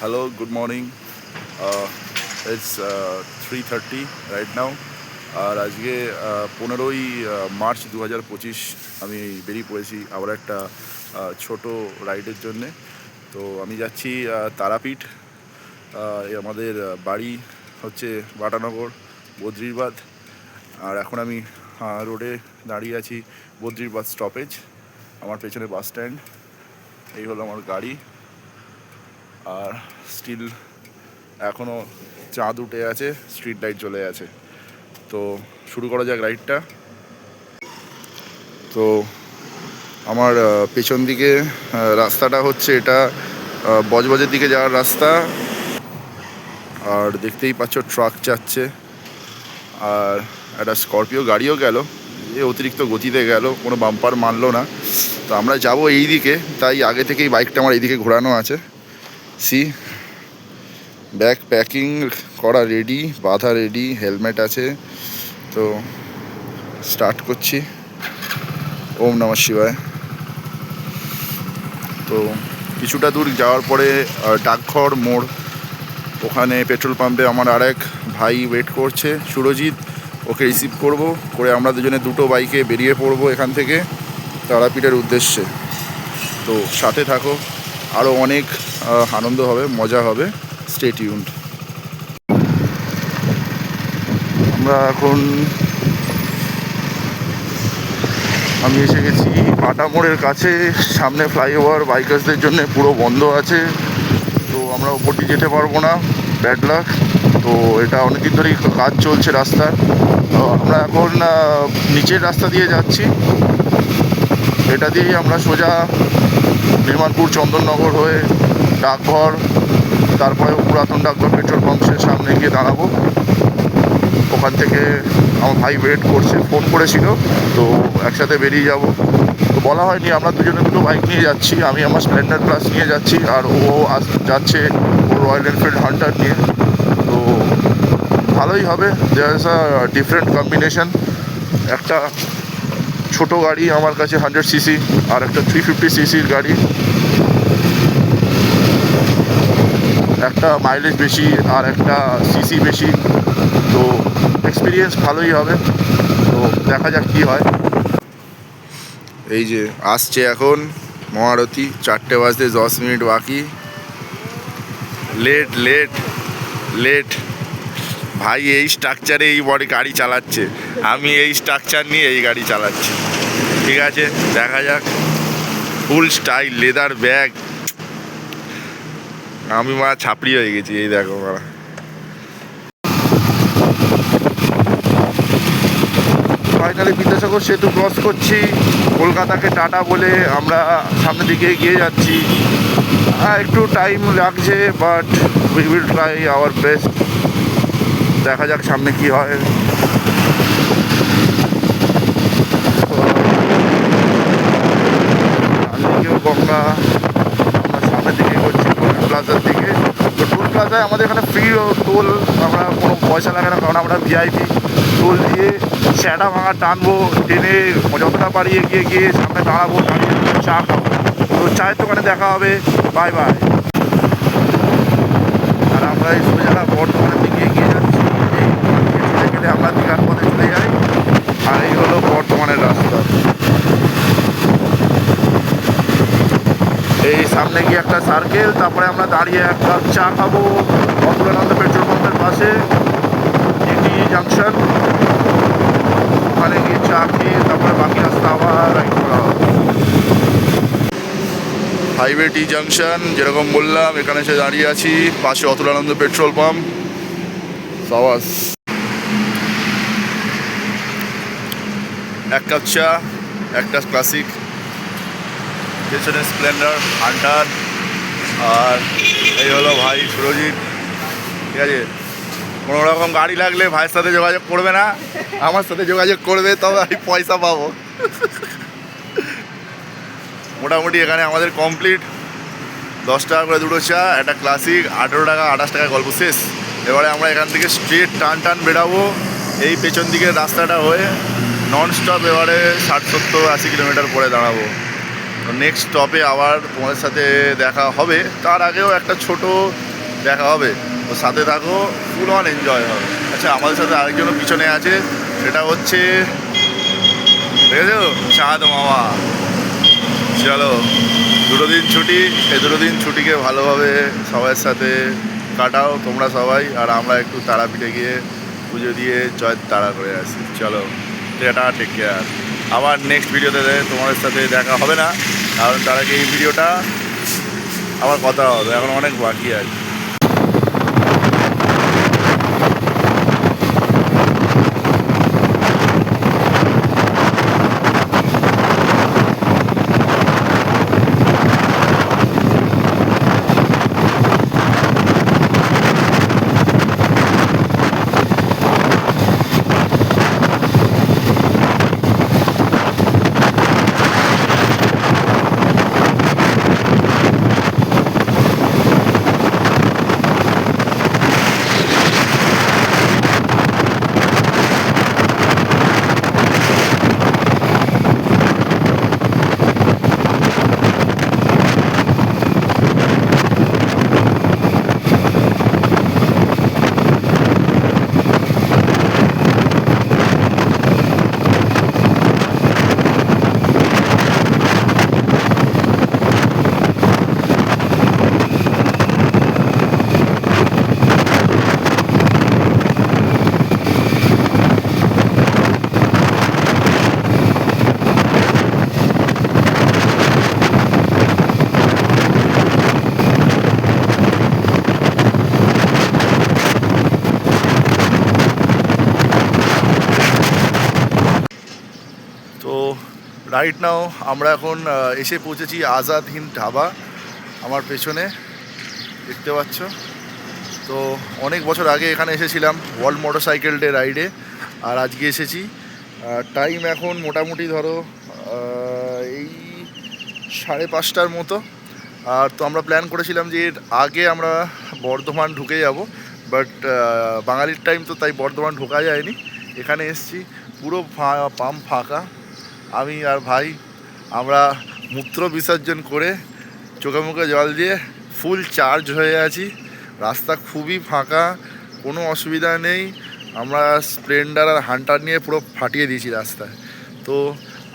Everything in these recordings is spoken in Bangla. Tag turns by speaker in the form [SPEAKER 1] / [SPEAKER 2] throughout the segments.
[SPEAKER 1] Hello, good morning. It's 3:30 right now. আর আজকে 15ই মার্চ 2025 আমি বেরিয়ে পড়েছি আবার একটা ছোট রাইডের জন্যে। তো আমি যাচ্ছি তারাপীঠ। আমাদের বাড়ি হচ্ছে বাটানগর বদ্রিরবাদ। আর এখন আমি রোডে দাঁড়িয়ে আছি বদ্রিরবাদ স্টপেজ। আমার পেছনে বাস স্ট্যান্ড, এই হলো আমার গাড়ি। আর স্টিল এখনও চাঁদ উঠে আছে, স্ট্রিট লাইট চলে আছে। তো শুরু করা যাক রাইডটা। তো আমার পেছন দিকে রাস্তাটা হচ্ছে এটা বজবজের দিকে যাওয়ার রাস্তা। আর দেখতেই পাচ্ছ ট্রাক যাচ্ছে, আর একটা স্করপিও গাড়িও গেল, অতিরিক্ত গতিতে গেল, কোনো বাম্পার মানলো না। তো আমরা যাব এই দিকে, তাই আগে থেকেই বাইকটা আমার এইদিকে ঘোরানো আছে। সি ব্যাগ প্যাকিং করা রেডি, বাঁধা রেডি, হেলমেট আছে। তো স্টার্ট করছি। ওম নমঃ শিবায়। তো কিছুটা দূর যাওয়ার পরে ডাকঘর মোড়, ওখানে পেট্রোল পাম্পে আমার আরেক ভাই ওয়েট করছে, সুরজিৎ। ওকে রিসিভ করে আমরা দুজনে দুটো বাইকে বেরিয়ে পড়বো এখান থেকে তারাপীঠের উদ্দেশ্যে। তো সাথে থাকো, আরও অনেক আনন্দ হবে, মজা হবে। Stay tuned. আমরা এখন আমি এসে গেছি বাটা মোড়ের কাছে। সামনে ফ্লাইওভার বাইকার্সদের জন্য পুরো বন্ধ আছে, তো আমরা ওপরটি যেতে পারবো না, ব্যাড লাক। তো এটা অনেকদিন ধরেই কাজ চলছে রাস্তার। তো আমরা এখন নিচের রাস্তা দিয়ে যাচ্ছি। এটা দিয়েই আমরা সোজা নির্মাণপুর চন্দননগর হয়ে ডাকঘর, তারপরে পুরাতন ডাকঘর পেট্রোল পাম্পের সামনে গিয়ে দাঁড়াবো। ওখান থেকে আমার ভাই ওয়েট করছে, ফোন করেছিল, তো একসাথে বেরিয়ে যাব। তো বলা হয়নি, আমরা দুজনে দুটো বাইক নিয়ে যাচ্ছি। আমি আমার স্প্লেন্ডার প্লাস নিয়ে যাচ্ছি, আর ও যাচ্ছে ও রয়্যাল এনফিল্ড হান্টার নিয়ে। তো ভালোই হবে, there is a different combination. একটা ছোটো গাড়ি আমার কাছে 100cc, আর একটা 350cc গাড়ি। একটা মাইলেজ বেশি আর একটা সিসি বেশি, তো এক্সপিরিয়েন্স ভালোই হবে। তো দেখা যাক কী হয়। এই যে আসছে এখন মহারথী, 4টে বাজতে 10 মিনিট বাকি। Late late late. ভাই এই স্ট্রাকচারে এই বডি গাড়ি চালাচ্ছে, আমি এই স্ট্রাকচার নিয়ে এই গাড়ি চালাচ্ছি। ঠিক আছে, দেখা যাক। ফুল স্টাইল, লেদার ব্যাগ, আমি ছাপড়ি হয়ে গেছি। এই দেখো ফাইনালি বিদ্যাসাগর সেতু ক্রস করছি। কলকাতাকে টাটা বলে আমরা সামনের দিকে এগিয়ে যাচ্ছি। একটু টাইম লাগছে, but we will try our best. দেখা যাক সামনে কি হয়। গঙ্গা, আমরা সামনের দিকে করছি টোল প্লাজার দিকে। তো টোল প্লাজায় আমাদের এখানে ফ্রি টোল, আমরা কোনো পয়সা লাগে না, কারণ আমরা ভিআইপি। টোল দিয়ে স্যাটা ভাঙা টানবো, টেনে যতটা পারি এগিয়ে গিয়ে সামনে দাঁড়াবো, দাঁড়িয়ে চা খাবো। তো চায়ের দোকানে দেখা হবে। Bye bye. আর আমরা এই সোজা বর্ধমানের দিকে এগিয়ে যাচ্ছি। এই চলে গেলে আমরা দীঘার পথে চলে যাই। আর এই হলো বর্ধমানের রাস্তা। এই সামনে গিয়ে একটা সার্কেল, তারপরে আমরা দাঁড়িয়ে এক কাপ চা খাবো অতুলানন্দ পেট্রোল পাম্পের পাশে, টি জাংশন। ওখানে গিয়ে চা খেয়ে তারপরে বাকি রাস্তা আবার রাইড করা হবে। হাইওয়ে টি জাংশন, যেরকম বললাম, এখানে এসে দাঁড়িয়ে আছি, পাশে অতুলানন্দ পেট্রোল পাম্প। সাবাস। এক কাপ চা, একটা ক্লাসিক, পেছনে স্প্লেন্ডার হান্টার। আর এই হলো ভাই সুরজিৎ। ঠিক আছে, কোনো রকম গাড়ি লাগলে ভাইয়ের সাথে যোগাযোগ করবে না, আমার সাথে যোগাযোগ করবে, তবে আমি পয়সা পাবো। মোটামুটি এখানে আমাদের কমপ্লিট। 10 টাকা করে দুটো চা, একটা ক্লাসিক, 18 টাকা 28 টাকা, গল্প শেষ। এবারে আমরা এখান থেকে স্ট্রেট টান বেরাবো এই পেছন দিকের রাস্তাটা হয়ে নন স্টপ। এবারে 60, 70, 80 কিলোমিটার পরে দাঁড়াবো। তো নেক্সট স্টপে আবার তোমাদের সাথে দেখা হবে। তার আগেও একটা ছোট দেখা হবে। তো সাথে থাকো, ফুল অন এনজয় হবে। আচ্ছা, আমাদের সাথে আরেকজনও পিছনে আছে, সেটা হচ্ছে দেখেছো চাঁদ মামা। চলো, 2 দিন ছুটি, এই 2 দিন ছুটিকে ভালোভাবে সবার সাথে কাটাও তোমরা সবাই, আর আমরা একটু তারাপীঠে গিয়ে পুজো দিয়ে জয় তারা করে আসি। চলো, এটা টেক কেয়ার। আবার নেক্সট ভিডিওতে তোমাদের সাথে দেখা হবে না, কারণ তার আগে এই ভিডিওটা আবার কথা হবে, এখন অনেক বাকি আছে। তো রাইট নাও আমরা এখন এসে পৌঁছেছি আজাদ হিন্দ ধাবা, আমার পেছনে দেখতে পাচ্ছ। তো অনেক বছর আগে এখানে এসেছিলাম ওয়ার্ল্ড মোটরসাইকেল ডে রাইডে, আর আজকে এসেছি। টাইম এখন মোটামুটি ধরো এই 5:30টার মতো। আর তো আমরা প্ল্যান করেছিলাম যে এর আগে আমরা বর্ধমান ঢুকে যাব, বাট বাঙালির টাইম তো, তাই বর্ধমান ঢোকা যায়নি। এখানে এসেছি, পুরো পাম্প ফাঁকা। আমি আর ভাই আমরা মূত্র বিসর্জন করে চোখে মুখে জল দিয়ে ফুল চার্জ হয়ে আছি। রাস্তা খুবই ফাঁকা, কোনো অসুবিধা নেই। আমরা স্প্লেন্ডার আর হান্টার নিয়ে পুরো ফাটিয়ে দিয়েছি রাস্তায়। তো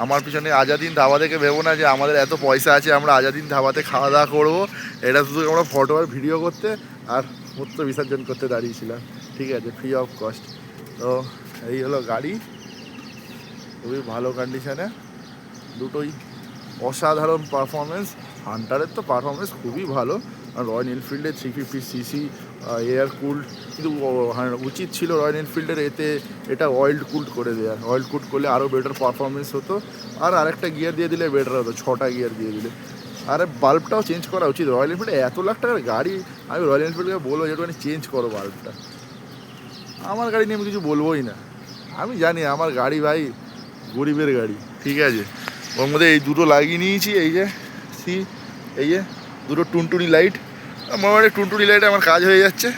[SPEAKER 1] আমার পিছনে আজাদিন ধাবা থেকে ভেবো না যে আমাদের এত পয়সা আছে আমরা আজাদিন ধাবাতে খাওয়া দাওয়া করবো। এটা শুধু আমরা ফটো আর ভিডিও করতে আর মূত্র বিসর্জন করতে দাঁড়িয়েছিলাম, ঠিক আছে, ফ্রি অফ কস্ট। তো এই হলো গাড়ি, খুবই ভালো কন্ডিশনে, দুটোই অসাধারণ পারফরমেন্স। হান্টারের তো পারফরমেন্স খুবই ভালো, আর রয়্যাল এনফিল্ডের 350cc এয়ার কুল্ড, কিন্তু উচিত ছিল রয়্যাল এনফিল্ডের এটা অয়েল কুল্ড করে দেওয়া। অয়েল কুল্ড করলে আরও বেটার পারফরমেন্স হতো, আর আরেকটা গিয়ার দিয়ে দিলে বেটার হতো, 6টা গিয়ার দিয়ে দিলে। আর বাল্বটাও চেঞ্জ করা উচিত। রয়্যাল এনফিল্ডে এত লাখ টাকার গাড়ি, আমি রয়্যাল এনফিল্ডকে বলবো যেটুখানি চেঞ্জ করো বাল্বটা। আমার গাড়ি নিয়ে আমি কিছু বলবোই না, আমি জানি আমার গাড়ি ভাই গরিবের গাড়ি, ঠিক আছে। ওর মধ্যে এই দুটো লাগিয়ে নিয়েছি, এই যে এই যে দুটো টুনটুনি লাইট, মোটামুটি টুনটুনি লাইটে আমার কাজ হয়ে যাচ্ছে।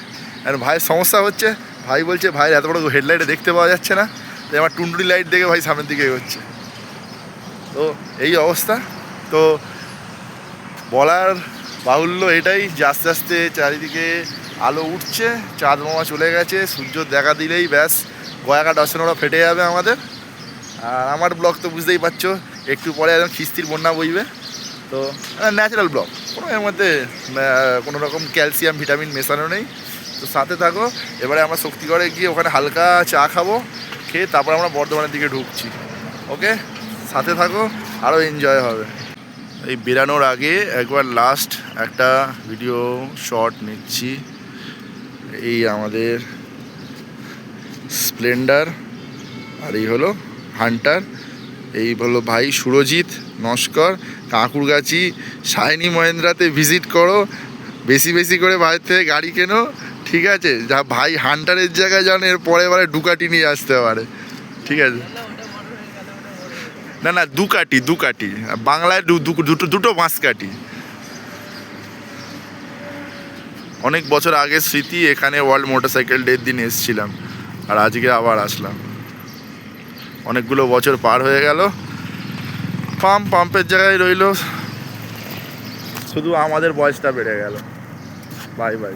[SPEAKER 1] আর ভাইয়ের সমস্যা হচ্ছে, ভাই বলছে ভাইয়ের এত বড় হেডলাইটে দেখতে পাওয়া যাচ্ছে না, তাই আমার টুনটুনি লাইট দেখে ভাই সামনের দিকে এগোচ্ছে। তো এই অবস্থা। তো বলার বাহুল্য এটাই যে আস্তে আস্তে চারিদিকে আলো উঠছে, চাঁদ মামা চলে গেছে, সূর্য দেখা দিলেই ব্যাস গয়াকা দর্শনরা ফেটে যাবে আমাদের। আর আমার ব্লগ তো বুঝতেই পারছো, একটু পরে একদম খিস্তির বন্যা বইবে। তো ন্যাচারাল ব্লগ, কোনো এর মধ্যে কোনো রকম ক্যালসিয়াম ভিটামিন মেশানো নেই। তো সাথে থাকো। এবারে আমরা শক্তিগড়ে গিয়ে ওখানে হালকা চা খাবো, খেয়ে তারপর আমরা বর্ধমানের দিকে ঢুকছি। ওকে, সাথে থাকো, আরও এনজয় হবে। এই বেরানোর আগে একবার লাস্ট একটা ভিডিও শট নিচ্ছি। এই আমাদের স্প্লেন্ডার, আর এই হলো হান্টার, এই হলো ভাই সুরজিৎ নস্কর। কাঁকুরগাছি শাইনি মহেন্দ্রাতে ভিজিট করো, বেশি বেশি করে ভাইয়ের থেকে গাড়ি কেনো, ঠিক আছে। যা ভাই হান্টারের জায়গায় যান, এর পরে এবারে ডুকাটি নিয়ে আসতে পারে, ঠিক আছে। না না, দুকাটি বাংলায় দুটো বাঁশকাঠি। অনেক বছর আগের স্মৃতি, এখানে ওয়ার্ল্ড মোটরসাইকেল ডের দিন এসেছিলাম, আর আজকে আবার আসলাম। অনেকগুলো বছর পার হয়ে গেল, পাম্পের জায়গায় রইল, শুধু আমাদের বয়সটা বেড়ে গেল। Bye bye.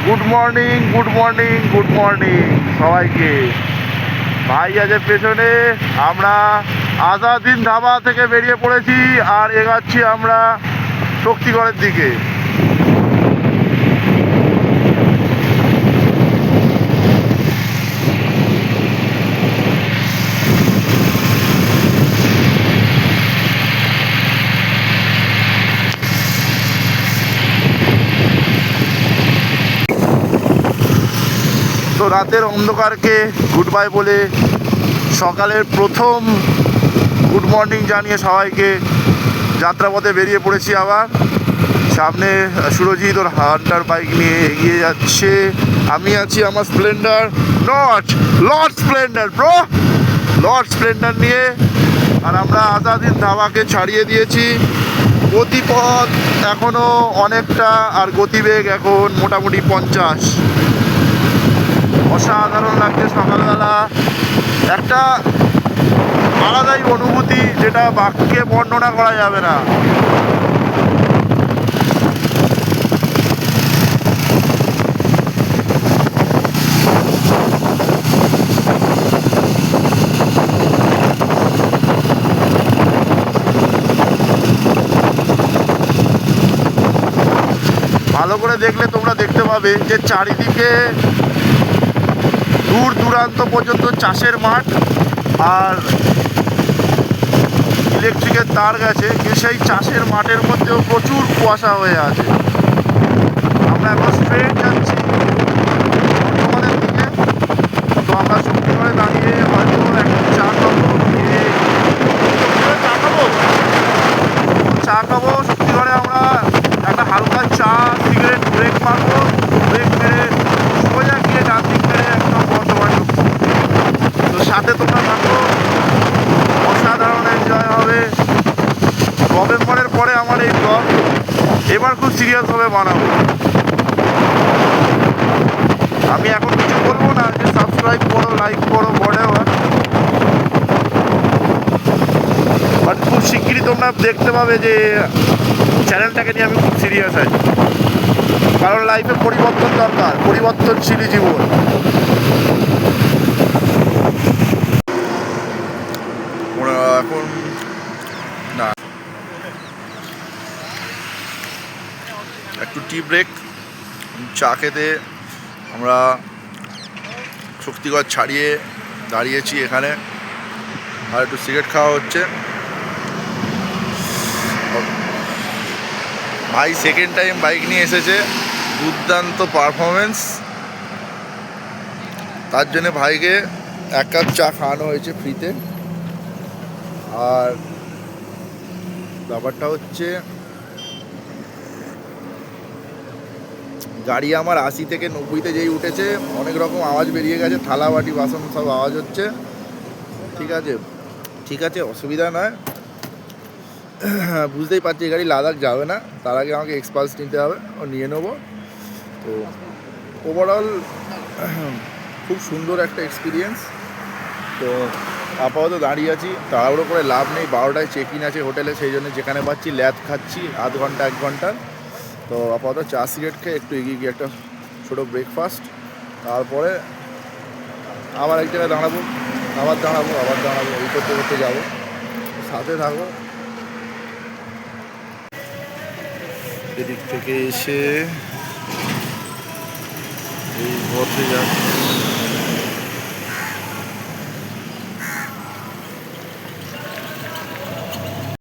[SPEAKER 1] Good morning, good morning, good morning সবাইকে। ভাই আছে পেছনে, আমরা আজাদিন ধাবা থেকে বেরিয়ে পড়েছি আর এগাচ্ছি আমরা শক্তিগড়ের দিকে। তো রাতের অন্ধকারকে গুড বাই বলে সকালের প্রথম গুড মর্নিং জানিয়ে সবাইকে যাত্রাপথে বেরিয়ে পড়েছি আবার। সামনে সুরজিৎ ওর হান্টার বাইক নিয়ে এগিয়ে যাচ্ছে, আমি আছি আমার Splendor, Lord Splendor bro, Lord Splendor নিয়ে। আর আমরা আজাদিন ধাবাকে ছাড়িয়ে দিয়েছি। গতিপথ এখনও অনেকটা, আর গতিবেগ এখন মোটামুটি 50। অসাধারণ লাগছে সকালবেলা, একটা আলাদাই অনুভূতি যেটা বাক্যে বর্ণনা করা যাবে না। ভালো করে দেখলে তোমরা দেখতে পাবে যে চারিদিকে দূর দূরান্ত পর্যন্ত চাষের মাঠ আর ইলেকট্রিকের তার গেছে, সেই চাষের মাঠের মধ্যেও প্রচুর কুয়াশা হয়ে আছে। আমরা এখন স্ট্রেট যাচ্ছি বর্ধমানের দিকে। তো আমরা শক্তিগড়ে দাঁড়িয়ে হয়তো একটা চা খাবো, শক্তিগড়ে আমরা একটা হালকা চা, সিগারেট, ব্রেক মারবো, ব্রেক মেরে সোজা গিয়ে ডান দিক মেরে একদম বর্ধমান ঢুকবো। তো সাথে তোমরা থাকো, অসাধারণ এনজয় হবে। নভেম্বরের পরে আমার এই ব্লগ এবার খুব সিরিয়াসভাবে বানাবো। আমি এখন কিছু বলবো না যে সাবস্ক্রাইব করো, লাইক করো, হোয়াটএভার, বাট খুব শিগগিরই তোমরা দেখতে পাবে যে চ্যানেলটাকে নিয়ে আমি খুব সিরিয়াস আছি। কারণ লাইফে পরিবর্তন দরকার, পরিবর্তনশীলই জীবন। এখন না, একটু টি ব্রেক, চা খেতে আমরা শক্তিগড় ছাড়িয়ে দাঁড়িয়েছি এখানে, আর একটু সিগারেট খাওয়া হচ্ছে। ভাই সেকেন্ড টাইম বাইক নিয়ে এসেছে, দুর্দান্ত পারফরমেন্স, তার জন্য ভাইকে 1 কাপ চা খাওয়ানো হয়েছে ফ্রিতে। আর ব্যাপারটা হচ্ছে গাড়ি আমার 80 থেকে 90-তে যেই উঠেছে অনেক রকম আওয়াজ বেরিয়ে গেছে, থালা বাটি বাসন সব আওয়াজ হচ্ছে। ঠিক আছে, ঠিক আছে, অসুবিধা নয়, বুঝতেই পারছি এই গাড়ি লাদাখ যাবে না, তার আগে আমাকে এক্সপালস নিতে হবে, ও নিয়ে নেবো। তো ওভারঅল খুব সুন্দর একটা এক্সপিরিয়েন্স। তো আপাতত দাঁড়িয়ে আছি, তাড়াহুড়ো করে লাভ নেই, 12টায় চেক ইন আছে হোটেলে, সেই জন্য যেখানে পাচ্ছি ল্যাদ খাচ্ছি আধ ঘন্টা 1 ঘন্টার। তো আপাতত চা সিগারেট খেয়ে একটু এগিয়ে গিয়ে একটা ছোটো ব্রেকফাস্ট, তারপরে আবার এক জায়গায় দাঁড়াবো, আবার দাঁড়াবো, এই করতে করতে যাবো। সাথে থাকো। এদিক থেকে এসে এই পথে যাচ্ছি।